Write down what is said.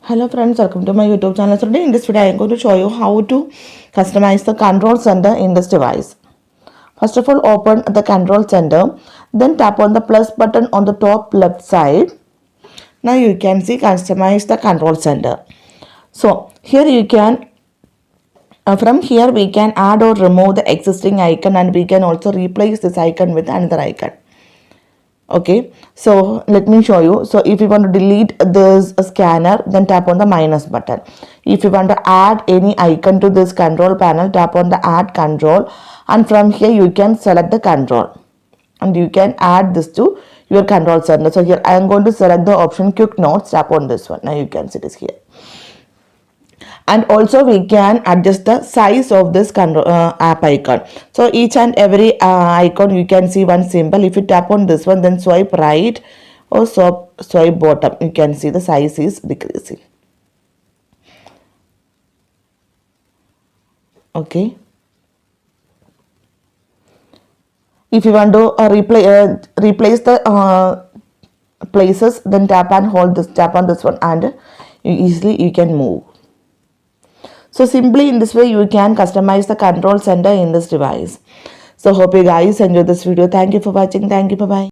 Hello friends, welcome to my YouTube channel. So today in this video I am going to show you how to customize the control center in this device. First of all, open the control center, then tap on the plus button on the top left side. Now you can see customize the control center. So here you can from here we can add or remove the existing icon, and we can also replace this icon with another icon. Okay, so let me show you. So if you want to delete this scanner, then tap on the minus button. If you want to add any icon to this control panel, tap on the add control, and from here you can select the control and you can add this to your control center. So here I am going to select the option quick notes. Tap on this one. Now you can see this here. And also we can adjust the size of this app icon. So each and every icon you can see one symbol. If you tap on this one, then swipe right or swipe bottom, you can see the size is decreasing. Okay, if you want to replace the places, then tap on this one, and you can move. So simply in this way you can customize the control center in this device. So hope you guys enjoy this video. Thank you for watching. Thank you. Bye bye.